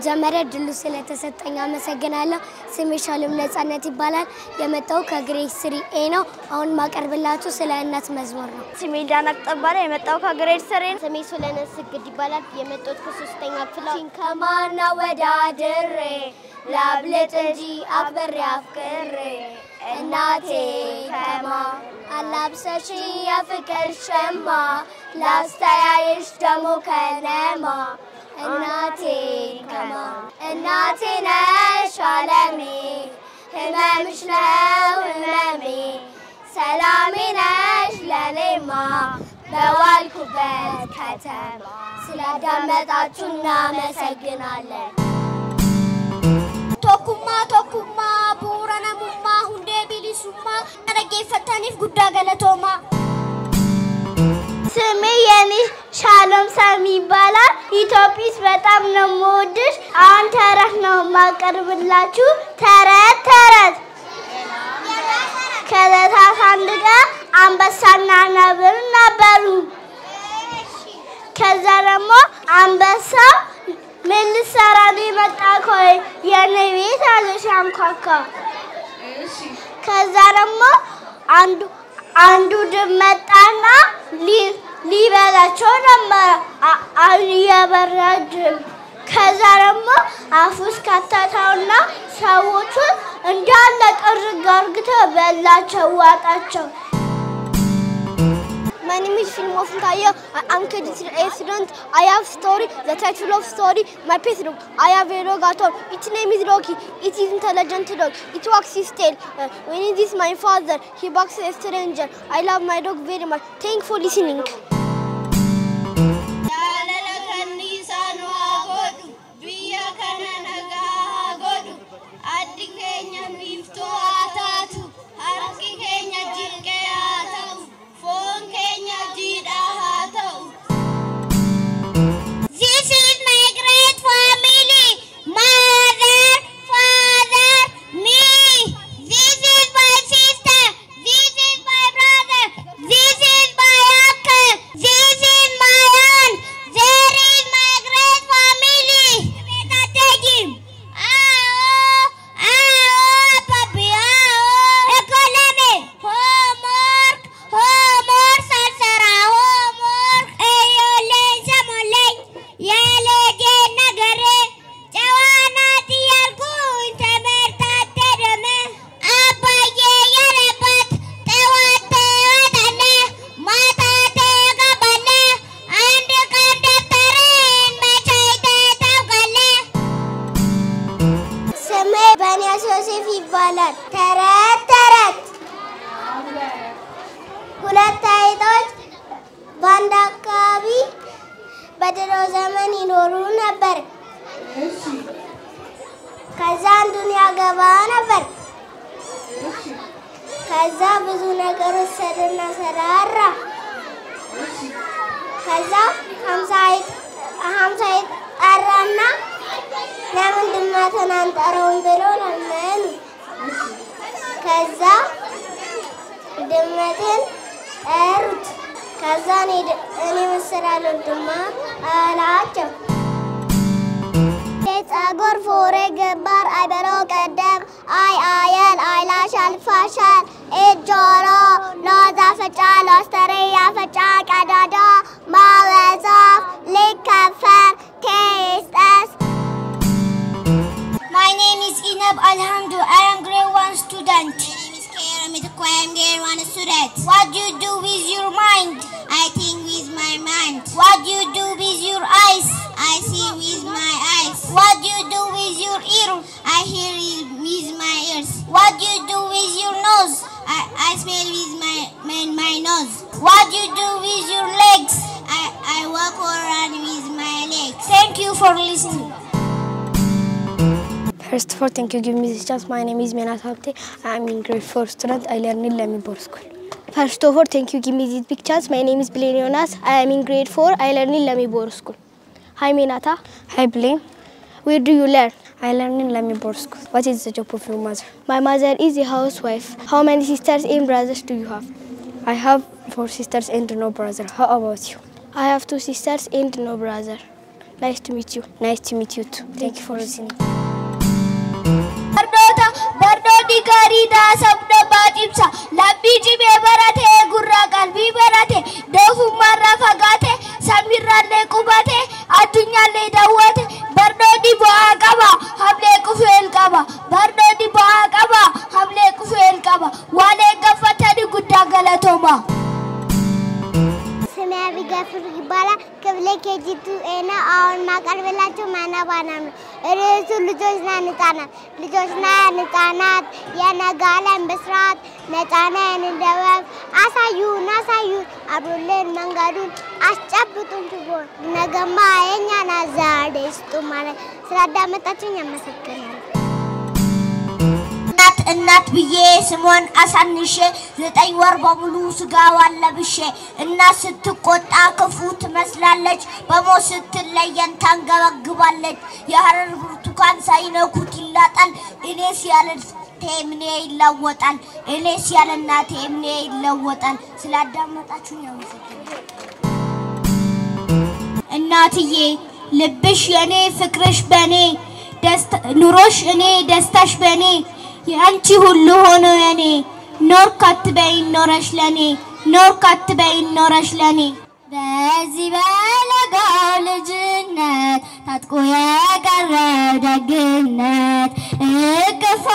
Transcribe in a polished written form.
በመጀመሪያ ድሉ ስለተሰጠኝ አመሰግናለሁ ስሜ ሻሎም ነጻነት ይባላል የመጣው ከግሬድ 3A ነው አሁን ማቀርብላችሁ ስለ እናት መዝሙር ነው ስሜ ዳናቅ ጠባለ የመጣው ከግሬድ 3 ስሜ ሱለነስ ስግድ ይባላል የመጣው ከ3ኛ ክፍል ከማና ወዳድሬ ላብለጥ እንጂ አክብሬ አፍቅሬ እናቴ ከማ አላብሰሽ ያፍቅር ሸማ ላስተያይሽ ደሞ ከነማ እናቴ ከማ እናቴ ነሽ ዓለሜ ህመምሽ ነው ህመሜ ሰላሜ ነሽ ለኔማ በዋልኩበት ከተማ ስላዳመጣችሁ እናመሰግናለን ቶኩማ ቡራናሙማ ሁንዴ ቢሊሱማ አረጌፈታኒፍ ጉዳ ገለቶማ ስሜ የኔ ሻሎም ሳሚ ይባላል ኢትዮጵስ በጣም ነው የምወድሽ አሁን ተረት ነው ማቀርብላችሁ ተረት ከለታት አንድ ቀን አንበሳና ነብር ነበሩ ከዛ ደግሞ አንበሳው ምን ልሰራ ሊመጣ የኔ ቤት አለሽ አንኳኳ ከዛ ደግሞ አንዱ ድመጣና ሊበላቸው ነበር አየበረድ ከዛ ደግሞ አፉስ ከተታውና ሰዎቹ እንዳለ ጥርግ አርግተው በላቸው ዋጣቸው My name is Film of Kaya. I am a student. I have story, the title of story, my pet dog. I have a dog at all. Its name is Rocky. It is intelligent dog. It walks his tail. When it is my father, he barks a stranger. I love my dog very much. Thank you for listening. ተረት ሁለት አይጦች በአንድ አካባቢ በድሮ ዘመን ይኖሩ ነበር ከዛ አንዱን ያገባ ነበር ከዛ ብዙ ነገር ወሰደና ሰራራ ከዛ 50 አይጥ አራና ለምንድን ነው ተናንጠረውን ብሎ ለምን ከዛ ድመትን ጠሩት ከዛ እኔ መስራለሁ ድማ አላቸው የፀጉር ፎሬ ገባር አይበሮ ቀደም አያል አይላሽ አልፋሻል እጆሮ ሎዛ ፈጫ ሎስተሬ ያፈጫ ቀዳዳ ማወዛፍ ሊከፈር ቴስጠስ My name is Inab Alhamdu. I am grade 1 student. My name is Karen. I am grade 1 student. What do you do with your mind? I think with my mind. What do you do with your eyes? I see with my eyes. What do you do with your ear? I hear with my ears. What do you do with your nose? I smell with my nose. What do you do with your legs? I walk around with my legs. Thank you for listening. First of all, thank you for giving me this chance. My name is Menat Habte. I am in grade 4 student. I learn in Lamibor School. First of all, thank you for giving me this big chance. My name is Blaine Jonas. I am in grade 4. I learn in Lamibor School. Hi Menata. Hi Blaine. Where do you learn? I learn in Lamibor School. What is the job of your mother? My mother is a housewife. How many sisters and brothers do you have? I have 4 sisters and no brother. How about you? I have 2 sisters and no brother. Nice to meet you. Nice to meet you too. Thank you for listening. Bardoti garida sabda bajibsa labiji be barate gurra qalbi barate dofu marra fagate samirralle qubate addunyalle dawate bardoti bo'a qaba hable kufel qaba bardoti bo'a qaba hable kufel qaba wale gafatani gudda galatoma Semavi gafur ibala kevle kejitu ena aun makarvelachu mana banam Resu lujosna nitanat ya nagalan besrat netana nindawam asayu abrulen mangadun ascabutun tubo nagama enya nazades tumane serada metachunya masakkana እናት ብዬ ስሟን አሳንሼ 9 ወር በሙሉ ስጋዋን ለብሼ እናት ስትቆጣ ክፉ ትመስላለች በሞት ስትለየን ታንገበግባለች የሐረር ብርቱካን ሳይነኩት ይላጣል እኔስ ያለ ቴምኔ ይለወጣል እኔስ ያለ እናቴ ቴምኔ ይለወጣል ስላዳመጣችሁ ነው እናትዬ ልብሽ የኔ ፍቅርሽ በኔ ኑሮሽ እኔ ደስታሽ በኔ ያንቺ ሁሉ ሆኖ የኔ ኖር ካትበይ ኖረሽ ለኔ ኖር ካትበይ ኖረሽ ለኔ በዚህ በለጋው ልጅነት ታጥቆ የቀረው ደግነት እቅፋ